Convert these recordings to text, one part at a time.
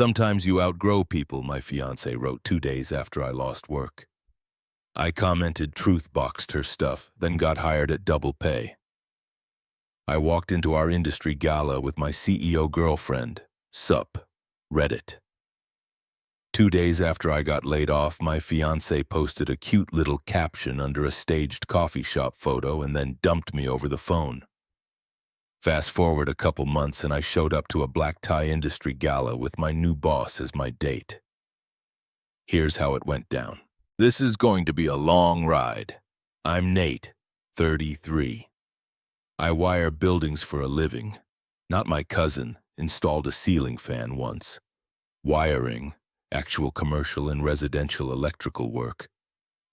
Sometimes you outgrow people, my fiancée wrote 2 days after I lost work. I commented truth boxed her stuff, then got hired at double pay. I walked into our industry gala with my CEO girlfriend, Sup, Reddit. 2 days after I got laid off, my fiancé posted a cute little caption under a staged coffee shop photo and then dumped me over the phone. Fast forward a couple months and I showed up to a black tie industry gala with my new boss as my date. Here's how it went down. This is going to be a long ride. I'm Nate, 33. I wire buildings for a living. Not my cousin, installed a ceiling fan once. Wiring, actual commercial and residential electrical work.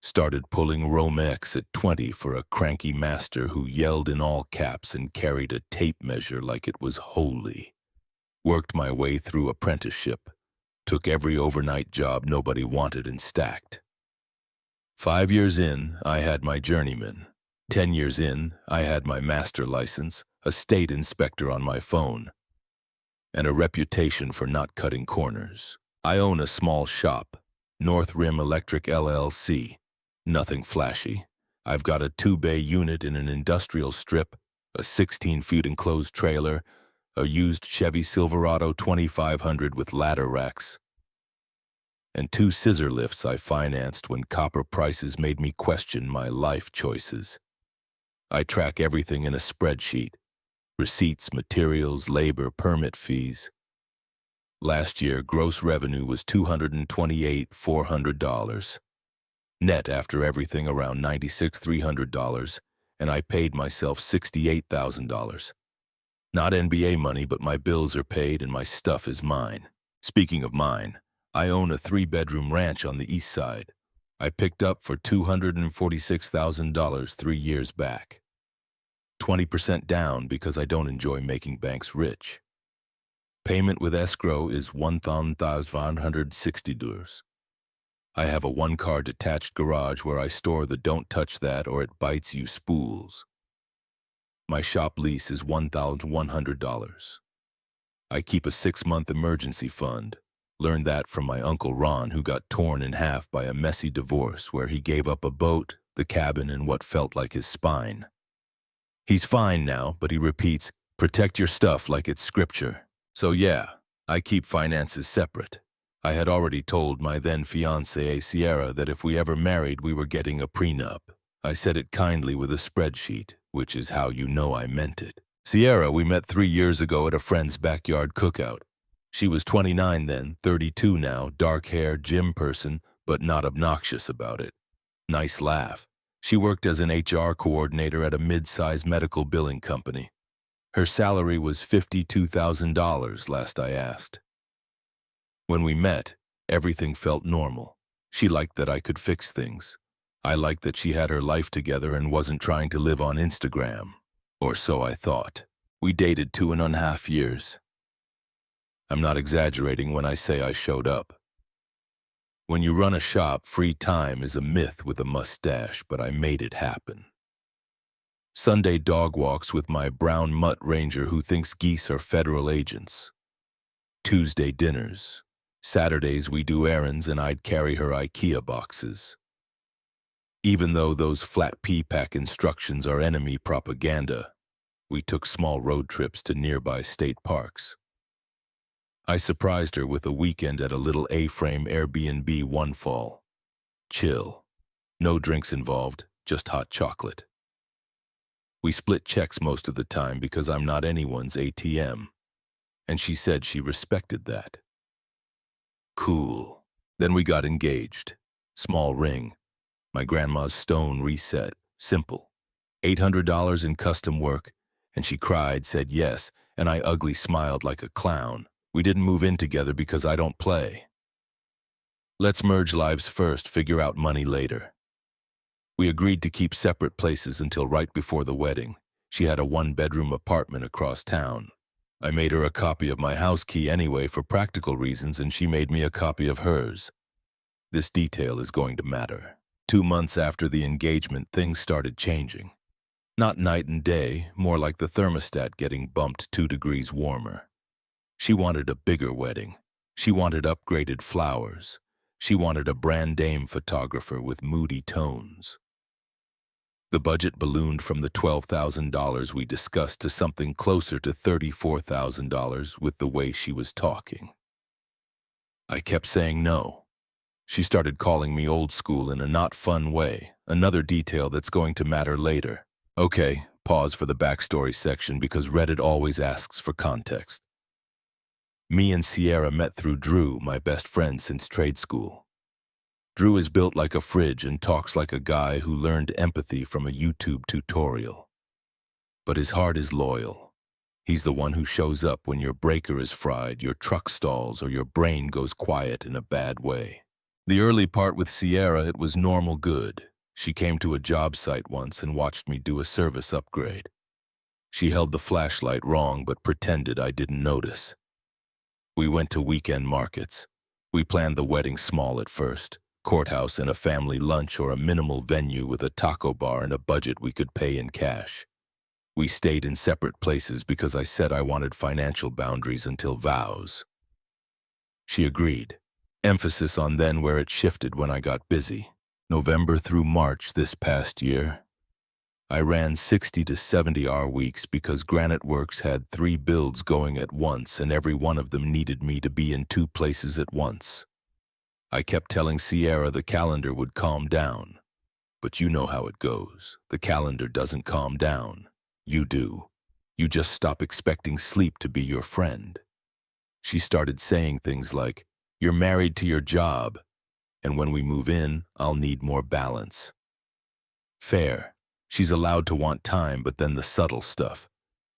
Started pulling Romex at 20 for a cranky master who yelled in all caps and carried a tape measure like it was holy. Worked my way through apprenticeship. Took every overnight job nobody wanted and stacked. 5 years in, I had my journeyman. 10 years in, I had my master license, a state inspector on my phone, and a reputation for not cutting corners. I own a small shop, North Rim Electric LLC. Nothing flashy. I've got a 2-bay unit in an industrial strip, a 16-foot enclosed trailer, a used Chevy Silverado 2500 with ladder racks, and 2 scissor lifts I financed when copper prices made me question my life choices. I track everything in a spreadsheet. Receipts, materials, labor, permit fees. Last year, gross revenue was $228,400. Net after everything around $96,300, and I paid myself $68,000. Not NBA money, but my bills are paid and my stuff is mine. Speaking of mine, I own a 3-bedroom ranch on the east side. I picked up for $246,000 3 years back. 20% down because I don't enjoy making banks rich. Payment with escrow is $1,160. I have a 1-car detached garage where I store the don't touch that or it bites you spools. My shop lease is $1,100. I keep a 6-month emergency fund. Learned that from my Uncle Ron, who got torn in half by a messy divorce where he gave up a boat, the cabin, and what felt like his spine. He's fine now, but he repeats, protect your stuff like it's scripture. So yeah, I keep finances separate. I had already told my then fiancée Sierra that if we ever married, we were getting a prenup. I said it kindly with a spreadsheet, which is how you know I meant it. Sierra, we met 3 years ago at a friend's backyard cookout. She was 29 then, 32 now, dark hair, gym person, but not obnoxious about it. Nice laugh. She worked as an HR coordinator at a mid-sized medical billing company. Her salary was $52,000 last I asked. When we met, everything felt normal. She liked that I could fix things. I liked that she had her life together and wasn't trying to live on Instagram. Or so I thought. We dated 2.5 years. I'm not exaggerating when I say I showed up. When you run a shop, free time is a myth with a mustache, but I made it happen. Sunday dog walks with my brown mutt ranger who thinks geese are federal agents. Tuesday dinners. Saturdays we do errands and I'd carry her IKEA boxes. Even though those flat P-pack instructions are enemy propaganda, we took small road trips to nearby state parks. I surprised her with a weekend at a little A-frame Airbnb one fall. Chill. No drinks involved, just hot chocolate. We split checks most of the time because I'm not anyone's ATM, and she said she respected that. Cool. Then we got engaged. Small ring. My grandma's stone reset. Simple. $800 in custom work, and she cried, said yes, and I ugly smiled like a clown. We didn't move in together because I don't play. Let's merge lives first, figure out money later. We agreed to keep separate places until right before the wedding. She had a 1-bedroom apartment across town. I made her a copy of my house key anyway for practical reasons, and she made me a copy of hers. This detail is going to matter. 2 months after the engagement, things started changing. Not night and day, more like the thermostat getting bumped 2 degrees warmer. She wanted a bigger wedding. She wanted upgraded flowers. She wanted a brand name photographer with moody tones. The budget ballooned from the $12,000 we discussed to something closer to $34,000 with the way she was talking. I kept saying no. She started calling me old school in a not fun way, another detail that's going to matter later. Okay, pause for the backstory section because Reddit always asks for context. Me and Sierra met through Drew, my best friend since trade school. Drew is built like a fridge and talks like a guy who learned empathy from a YouTube tutorial. But his heart is loyal. He's the one who shows up when your breaker is fried, your truck stalls, or your brain goes quiet in a bad way. The early part with Sierra, it was normal good. She came to a job site once and watched me do a service upgrade. She held the flashlight wrong but pretended I didn't notice. We went to weekend markets. We planned the wedding small at first. Courthouse and a family lunch or a minimal venue with a taco bar and a budget we could pay in cash. We stayed in separate places because I said I wanted financial boundaries until vows. She agreed. Emphasis on then where it shifted when I got busy. November through March this past year, I ran 60 to 70-hour weeks because Granite Works had 3 builds going at once and every one of them needed me to be in 2 places at once. I kept telling Sierra the calendar would calm down. But you know how it goes. The calendar doesn't calm down. You do. You just stop expecting sleep to be your friend. She started saying things like, "You're married to your job, and when we move in, I'll need more balance." Fair. She's allowed to want time, but then the subtle stuff.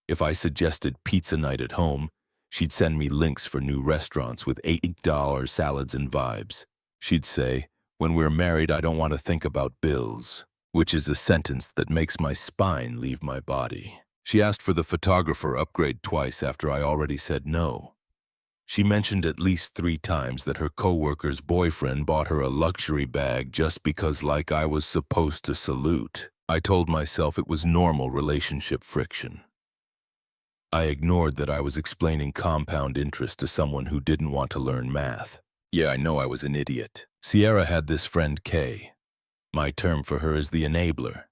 If I suggested pizza night at home, she'd send me links for new restaurants with $8 salads and vibes. She'd say, "When we're married, I don't want to think about bills," which is a sentence that makes my spine leave my body. She asked for the photographer upgrade twice after I already said no. She mentioned at least 3 times that her coworker's boyfriend bought her a luxury bag just because like I was supposed to salute. I told myself it was normal relationship friction. I ignored that I was explaining compound interest to someone who didn't want to learn math. Yeah, I know I was an idiot. Sierra had this friend Kay. My term for her is the enabler.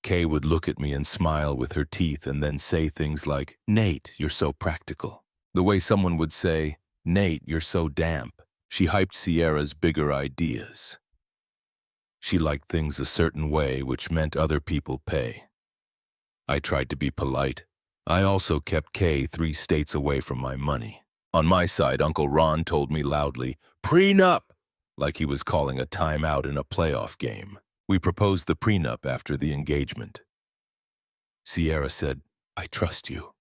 Kay would look at me and smile with her teeth and then say things like, "Nate, you're so practical." The way someone would say, "Nate, you're so damp." She hyped Sierra's bigger ideas. She liked things a certain way, which meant other people pay. I tried to be polite. I also kept Kay 3 states away from my money. On my side, Uncle Ron told me loudly, "Prenup!" like he was calling a timeout in a playoff game. We proposed the prenup after the engagement. Sierra said, "I trust you,"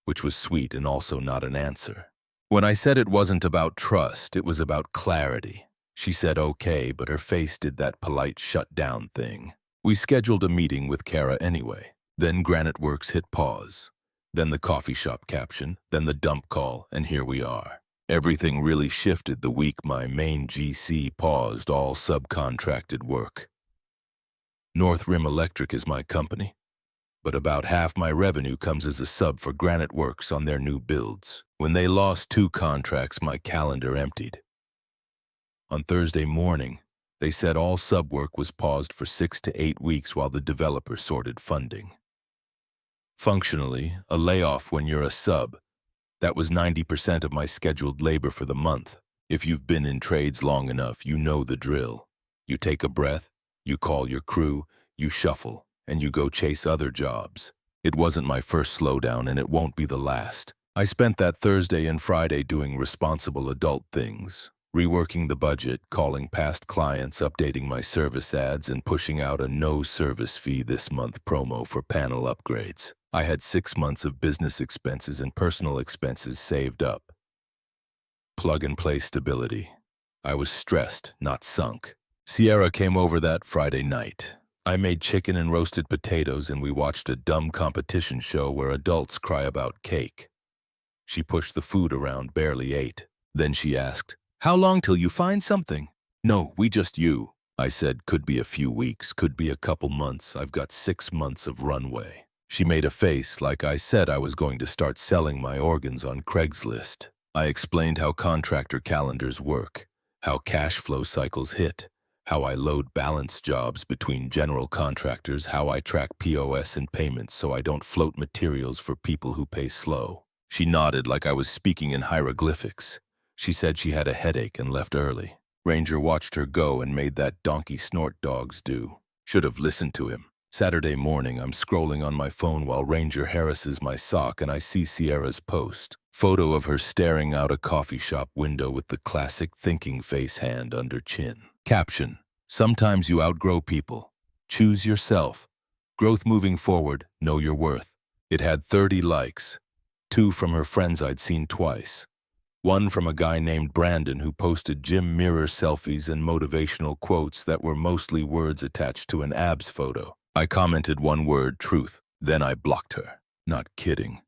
which was sweet and also not an answer. When I said it wasn't about trust, it was about clarity. She said okay, but her face did that polite shut-down thing. We scheduled a meeting with Kara anyway. Then Granite Works hit pause. Then the coffee shop caption, then the dump call, and here we are. Everything really shifted the week my main GC paused all subcontracted work. North Rim Electric is my company, but about half my revenue comes as a sub for Granite Works on their new builds. When they lost 2 contracts, my calendar emptied. On Thursday morning, they said all sub work was paused for 6 to 8 weeks while the developer sorted funding. Functionally, a layoff when you're a sub. That was 90% of my scheduled labor for the month. If you've been in trades long enough, you know the drill. You take a breath, you call your crew, you shuffle, and you go chase other jobs. It wasn't my first slowdown, and it won't be the last. I spent that Thursday and Friday doing responsible adult things, reworking the budget, calling past clients, updating my service ads, and pushing out a no service fee this month promo for panel upgrades. I had 6 months of business expenses and personal expenses saved up. Plug-and-play stability. I was stressed, not sunk. Sierra came over that Friday night. I made chicken and roasted potatoes, and we watched a dumb competition show where adults cry about cake. She pushed the food around, barely ate. Then she asked, "How long till you find something?" "No, we just you." I said, "Could be a few weeks, could be a couple months. I've got 6 months of runway." She made a face like I said I was going to start selling my organs on Craigslist. I explained how contractor calendars work, how cash flow cycles hit, how I load balance jobs between general contractors, how I track POS and payments so I don't float materials for people who pay slow. She nodded like I was speaking in hieroglyphics. She said she had a headache and left early. Ranger watched her go and made that donkey snort dogs do. Should have listened to him. Saturday morning, I'm scrolling on my phone while Ranger harasses my sock and I see Sierra's post. Photo of her staring out a coffee shop window with the classic thinking face hand under chin. Caption: sometimes you outgrow people. Choose yourself. Growth moving forward, know your worth. It had 30 likes. 2 from her friends I'd seen twice. 1 from a guy named Brandon who posted gym mirror selfies and motivational quotes that were mostly words attached to an abs photo. I commented one word, truth. Then I blocked her. Not kidding.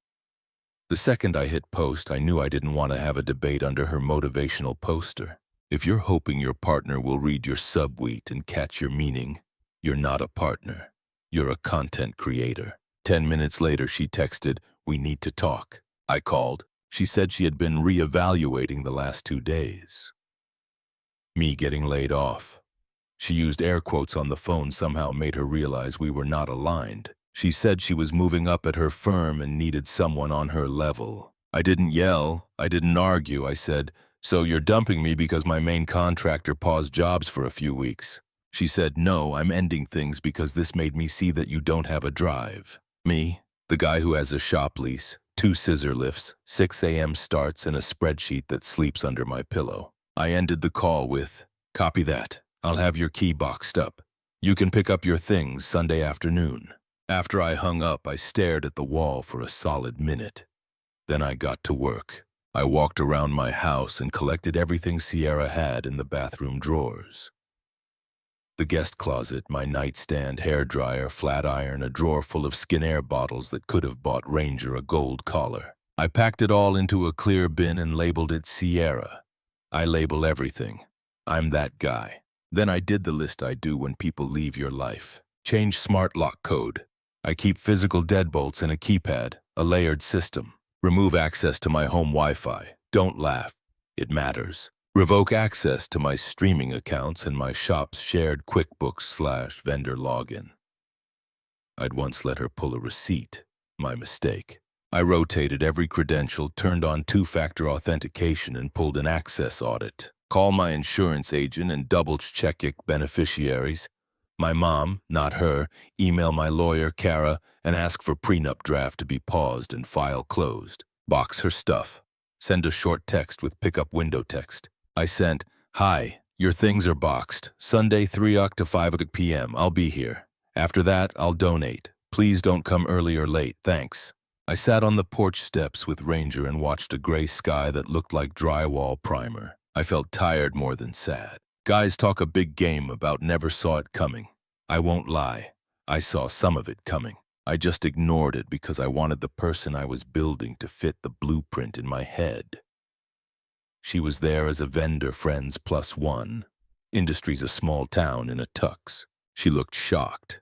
The second I hit post, I knew I didn't want to have a debate under her motivational poster. If you're hoping your partner will read your subtweet and catch your meaning, you're not a partner. You're a content creator. 10 minutes later, she texted, "We need to talk." I called. She said she had been reevaluating the last 2 days. Me getting laid off. She used air quotes on the phone somehow made her realize we were not aligned. She said she was moving up at her firm and needed someone on her level. I didn't yell. I didn't argue. I said, "So you're dumping me because my main contractor paused jobs for a few weeks?" She said, "No, I'm ending things because this made me see that you don't have a drive." Me, the guy who has a shop lease, 2 scissor lifts, 6 a.m. starts, and a spreadsheet that sleeps under my pillow. I ended the call with, "Copy that. I'll have your key boxed up. You can pick up your things Sunday afternoon." After I hung up, I stared at the wall for a solid minute. Then I got to work. I walked around my house and collected everything Sierra had in the bathroom drawers. The guest closet, my nightstand, hairdryer, flat iron, a drawer full of Skin Air bottles that could have bought Ranger a gold collar. I packed it all into a clear bin and labeled it Sierra. I label everything. I'm that guy. Then I did the list I do when people leave your life. Change smart lock code. I keep physical deadbolts in a keypad, a layered system. Remove access to my home Wi-Fi. Don't laugh. It matters. Revoke access to my streaming accounts and my shop's shared QuickBooks/vendor login. I'd once let her pull a receipt. My mistake. I rotated every credential, turned on 2-factor authentication, and pulled an access audit. Call my insurance agent and double-check beneficiaries. My mom, not her, email my lawyer, Kara, and ask for prenup draft to be paused and file closed. Box her stuff. Send a short text with pickup window text. I sent, "Hi, your things are boxed. Sunday 3 to 5 p.m. I'll be here. After that, I'll donate. Please don't come early or late. Thanks." I sat on the porch steps with Ranger and watched a gray sky that looked like drywall primer. I felt tired more than sad. Guys talk a big game about never saw it coming. I won't lie. I saw some of it coming. I just ignored it because I wanted the person I was building to fit the blueprint in my head. She was there as a vendor friends +1. Industry's a small town in a tux. She looked shocked,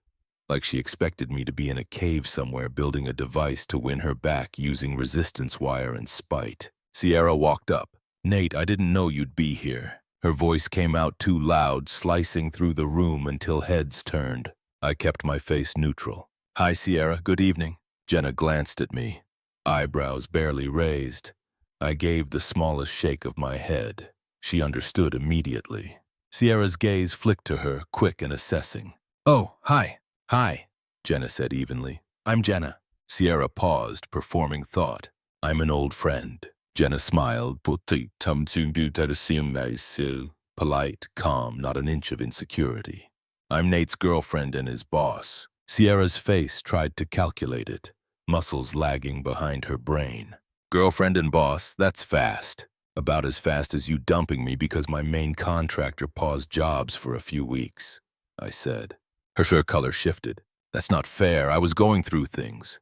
like she expected me to be in a cave somewhere building a device to win her back using resistance wire and spite. Sierra walked up. "Nate, I didn't know you'd be here." Her voice came out too loud, slicing through the room until heads turned. I kept my face neutral. "Hi, Sierra. Good evening." Jenna glanced at me, eyebrows barely raised. I gave the smallest shake of my head. She understood immediately. Sierra's gaze flicked to her, quick and assessing. "Oh, hi. Hi," Jenna said evenly. "I'm Jenna." Sierra paused, performing thought. "I'm an old friend." Jenna smiled, polite, calm, not an inch of insecurity. "I'm Nate's girlfriend and his boss." Sierra's face tried to calculate it, muscles lagging behind her brain. "Girlfriend and boss, that's fast. About as fast as you dumping me because my main contractor paused jobs for a few weeks," I said. Her shirt color shifted. "That's not fair. I was going through things."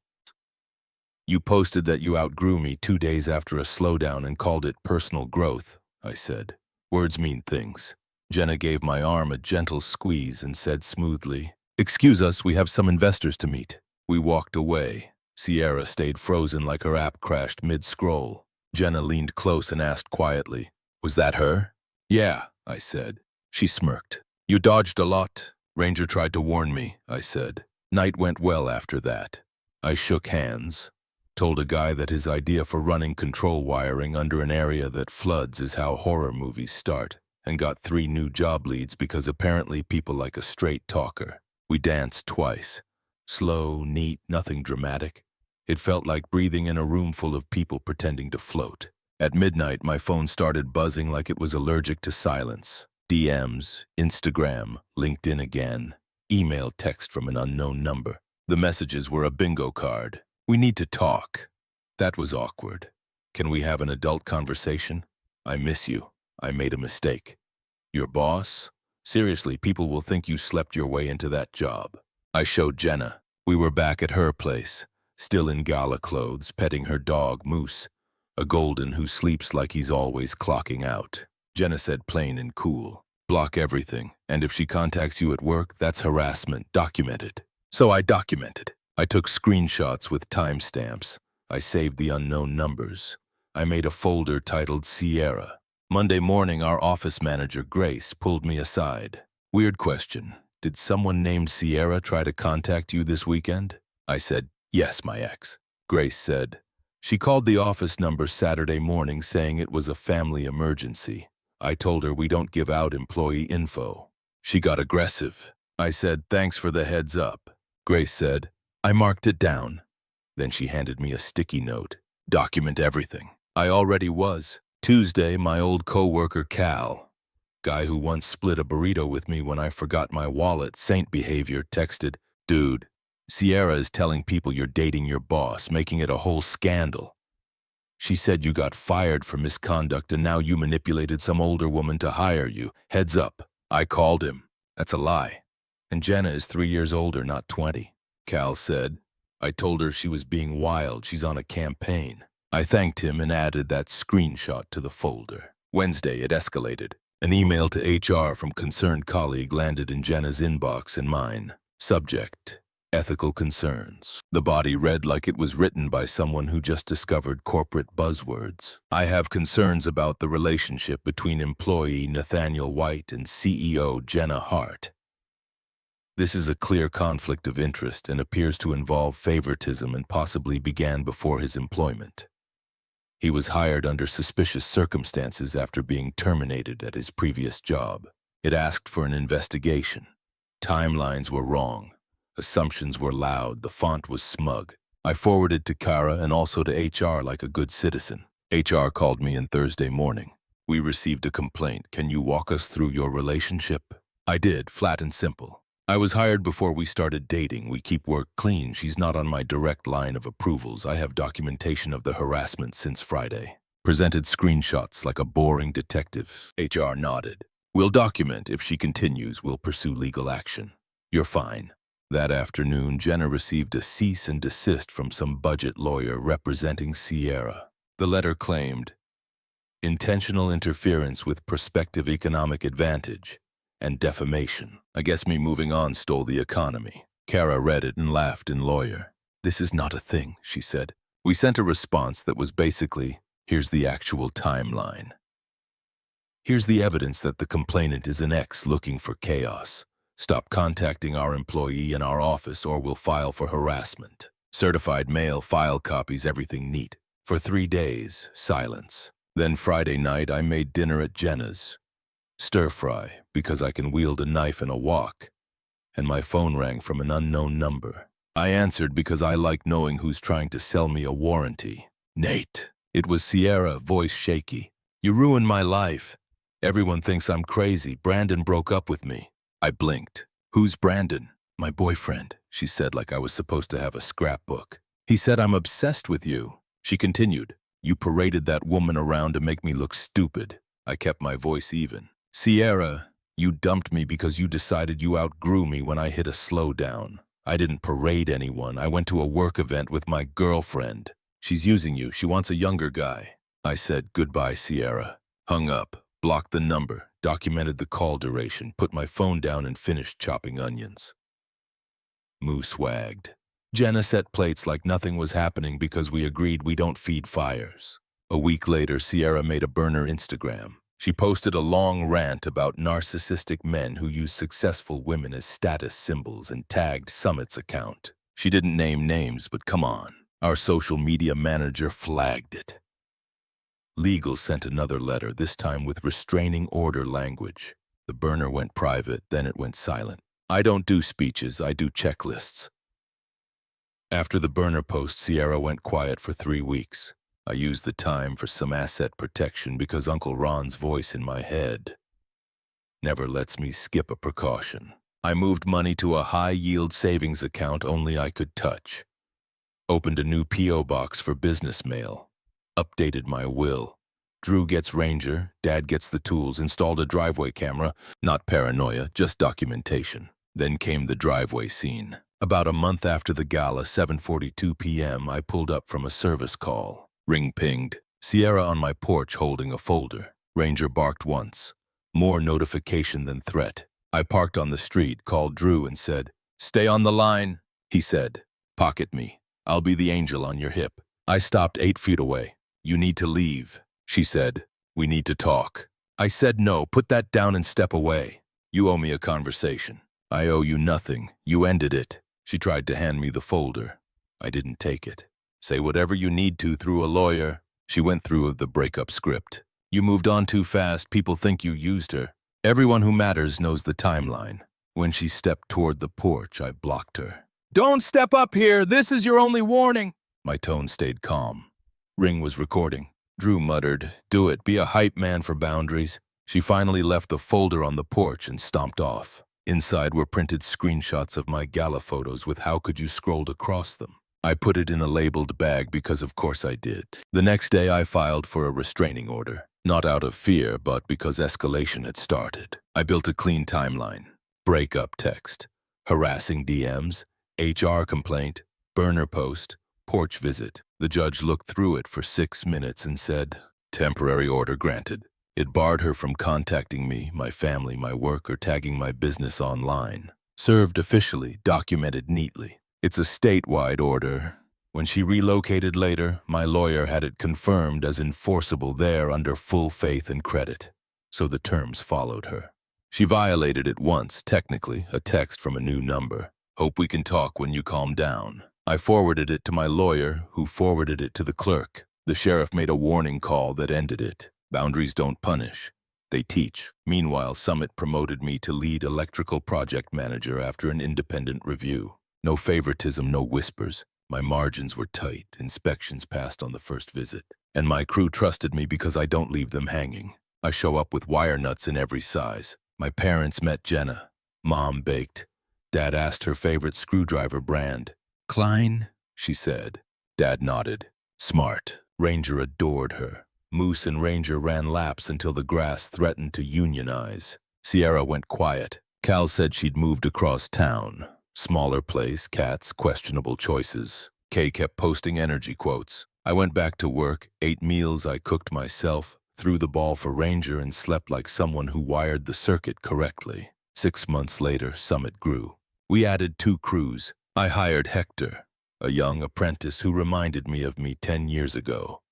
"You posted that you outgrew me 2 days after a slowdown and called it personal growth," I said. "Words mean things." Jenna gave my arm a gentle squeeze and said smoothly, "Excuse us, we have some investors to meet." We walked away. Sierra stayed frozen like her app crashed mid-scroll. Jenna leaned close and asked quietly, "Was that her?" "Yeah," I said. She smirked. "You dodged a lot." "Ranger tried to warn me," I said. Night went well after that. I shook hands, told a guy that his idea for running control wiring under an area that floods is how horror movies start, and got 3 new job leads because apparently people like a straight talker. We danced twice. Slow, neat, nothing dramatic. It felt like breathing in a room full of people pretending to float. At midnight, my phone started buzzing like it was allergic to silence. DMs, Instagram, LinkedIn again, email text from an unknown number. The messages were a bingo card. "We need to talk." That was awkward. "Can we have an adult conversation? I miss you. I made a mistake." "Your boss? Seriously, people will think you slept your way into that job." I showed Jenna. We were back at her place, still in gala clothes, petting her dog, Moose, a golden who sleeps like he's always clocking out. Jenna said plain and cool, "Block everything, and if she contacts you at work, that's harassment. Document it." So I documented. I took screenshots with timestamps. I saved the unknown numbers. I made a folder titled Sierra. Monday morning, our office manager, Grace, pulled me aside. "Weird question. Did someone named Sierra try to contact you this weekend?" I said, "Yes, my ex." Grace said, "She called the office number Saturday morning saying it was a family emergency. I told her we don't give out employee info. She got aggressive." I said, "Thanks for the heads up." Grace said, "I marked it down." Then she handed me a sticky note. "Document everything." I already was. Tuesday, my old coworker Cal, guy who once split a burrito with me when I forgot my wallet, saint behavior, texted, "Dude, Sierra is telling people you're dating your boss, making it a whole scandal. She said you got fired for misconduct and now you manipulated some older woman to hire you. Heads up." I called him. "That's a lie. And Jenna is 3 years older, not 20. Cal said, "I told her she was being wild. She's on a campaign." I thanked him and added that screenshot to the folder. Wednesday, it escalated. An email to HR from concerned colleague landed in Jenna's inbox and mine. Subject: ethical concerns. The body read like it was written by someone who just discovered corporate buzzwords. "I have concerns about the relationship between employee Nathaniel White and CEO Jenna Hart. This is a clear conflict of interest and appears to involve favoritism and possibly began before his employment. He was hired under suspicious circumstances after being terminated at his previous job. It asked for an investigation. Timelines were wrong. Assumptions were loud. The font was smug. I forwarded to Kara and also to HR like a good citizen. HR called me in Thursday morning. "We received a complaint. Can you walk us through your relationship?" I did, flat and simple. "I was hired before we started dating. We keep work clean. She's not on my direct line of approvals. I have documentation of the harassment since Friday." Presented screenshots like a boring detective. HR nodded. "We'll document. If she continues, we'll pursue legal action." "You're fine." That afternoon, Jenna received a cease and desist from some budget lawyer representing Sierra. The letter claimed intentional interference with prospective economic advantage and defamation. I guess me moving on stole the economy. Kara read it and laughed in lawyer. "This is not a thing," she said. We sent a response that was basically, "Here's the actual timeline. Here's the evidence that the complainant is an ex looking for chaos. Stop contacting our employee in our office or we'll file for harassment. Certified mail, file copies, everything neat." For 3 days, silence. Then Friday night, I made dinner at Jenna's. Stir-fry, because I can wield a knife in a wok. And my phone rang from an unknown number. I answered because I like knowing who's trying to sell me a warranty. "Nate." It was Sierra, voice shaky. "You ruined my life. Everyone thinks I'm crazy. Brandon broke up with me." I blinked. "Who's Brandon?" "My boyfriend," she said like I was supposed to have a scrapbook. "He said I'm obsessed with you." She continued, "You paraded that woman around to make me look stupid." I kept my voice even. "Sierra, you dumped me because you decided you outgrew me when I hit a slowdown. I didn't parade anyone. I went to a work event with my girlfriend. She's using you. She wants a younger guy." I said, "Goodbye, Sierra." Hung up, blocked the number, documented the call duration, put my phone down and finished chopping onions. Moose wagged. Jenna set plates like nothing was happening because we agreed we don't feed fires. A week later, Sierra made a burner Instagram. She posted a long rant about narcissistic men who use successful women as status symbols and tagged Summit's account. She didn't name names, but come on. Our social media manager flagged it. Legal sent another letter, this time with restraining order language. The burner went private, then it went silent. I don't do speeches, I do checklists. After the burner post, Sierra went quiet for 3 weeks. I used the time for some asset protection because Uncle Ron's voice in my head never lets me skip a precaution. I moved money to a high-yield savings account only I could touch. Opened a new P.O. box for business mail. Updated my will. Drew gets Ranger, Dad gets the tools, installed a driveway camera, not paranoia, just documentation. Then came the driveway scene. About a month after the gala, 7:42 p.m., I pulled up from a service call. Ring pinged. Sierra on my porch holding a folder. Ranger barked once. More notification than threat. I parked on the street, called Drew and said, "Stay on the line." He said, "Pocket me. I'll be the angel on your hip." I stopped 8 feet away. "You need to leave." She said, "We need to talk." I said no, put that down and step away. "You owe me a conversation." "I owe you nothing. You ended it." She tried to hand me the folder. I didn't take it. "Say whatever you need to through a lawyer." She went through the breakup script. "You moved on too fast. People think you used her. Everyone who matters knows the timeline." When she stepped toward the porch, I blocked her. "Don't step up here. This is your only warning." My tone stayed calm. Ring was recording. Drew muttered, "Do it. Be a hype man for boundaries." She finally left the folder on the porch and stomped off. Inside were printed screenshots of my gala photos with "How could you" scrolled across them. I put it in a labeled bag because of course I did. The next day I filed for a restraining order. Not out of fear, but because escalation had started. I built a clean timeline. Breakup text. Harassing DMs. HR complaint. Burner post. Porch visit. The judge looked through it for 6 minutes and said, "Temporary order granted." It barred her from contacting me, my family, my work, or tagging my business online. Served officially, documented neatly. It's a statewide order. When she relocated later, my lawyer had it confirmed as enforceable there under full faith and credit. So the terms followed her. She violated it once, technically, a text from a new number. "Hope we can talk when you calm down." I forwarded it to my lawyer, who forwarded it to the clerk. The sheriff made a warning call that ended it. Boundaries don't punish. They teach. Meanwhile, Summit promoted me to lead electrical project manager after an independent review. No favoritism, no whispers. My margins were tight, inspections passed on the first visit. And my crew trusted me because I don't leave them hanging. I show up with wire nuts in every size. My parents met Jenna. Mom baked. Dad asked her favorite screwdriver brand. "Klein?" she said. Dad nodded. Smart. Ranger adored her. Moose and Ranger ran laps until the grass threatened to unionize. Sierra went quiet. Cal said she'd moved across town. Smaller place, cats, questionable choices. Kay kept posting energy quotes. I went back to work, ate meals I cooked myself, threw the ball for Ranger and slept like someone who wired the circuit correctly. 6 months later, Summit grew. We added 2 crews. I hired Hector, a young apprentice who reminded me of me 10 years ago.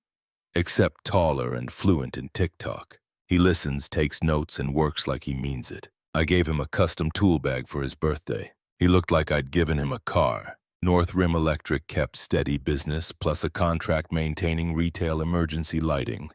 Except taller and fluent in TikTok. He listens, takes notes, and works like he means it. I gave him a custom tool bag for his birthday. He looked like I'd given him a car. North Rim Electric kept steady business, plus a contract maintaining retail emergency lighting.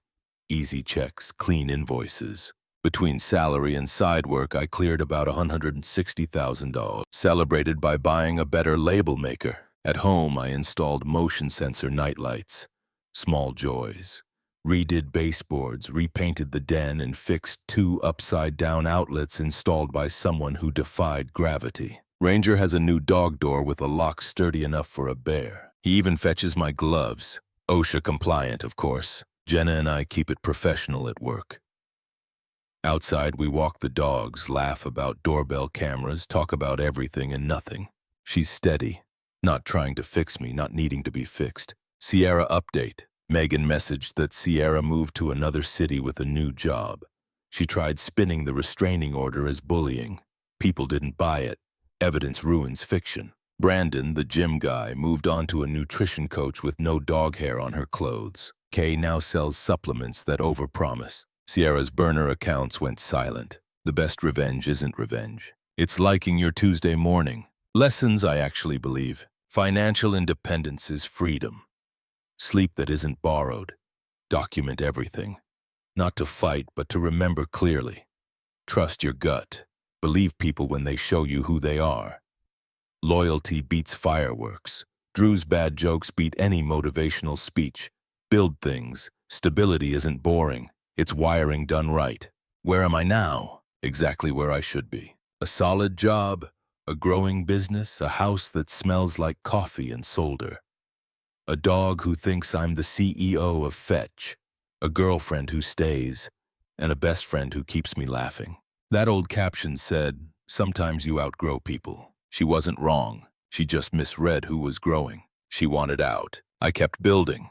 Easy checks, clean invoices. Between salary and side work, I cleared about $160,000, celebrated by buying a better label maker. At home, I installed motion sensor nightlights. Small joys. Redid baseboards, repainted the den, and fixed 2 upside-down outlets installed by someone who defied gravity. Ranger has a new dog door with a lock sturdy enough for a bear. He even fetches my gloves. OSHA compliant, of course. Jenna and I keep it professional at work. Outside, we walk the dogs, laugh about doorbell cameras, talk about everything and nothing. She's steady. Not trying to fix me, not needing to be fixed. Sierra update. Megan messaged that Sierra moved to another city with a new job. She tried spinning the restraining order as bullying. People didn't buy it. Evidence ruins fiction. Brandon, the gym guy, moved on to a nutrition coach with no dog hair on her clothes. Kay now sells supplements that overpromise. Sierra's burner accounts went silent. The best revenge isn't revenge. It's liking your Tuesday morning. Lessons I actually believe. Financial independence is freedom. Sleep that isn't borrowed. Document everything. Not to fight, but to remember clearly. Trust your gut. Believe people when they show you who they are. Loyalty beats fireworks. Drew's bad jokes beat any motivational speech. Build things. Stability isn't boring. It's wiring done right. Where am I now? Exactly where I should be. A solid job, a growing business, a house that smells like coffee and solder. A dog who thinks I'm the CEO of Fetch. A girlfriend who stays. And a best friend who keeps me laughing. That old caption said, "Sometimes you outgrow people." She wasn't wrong. She just misread who was growing. She wanted out. I kept building.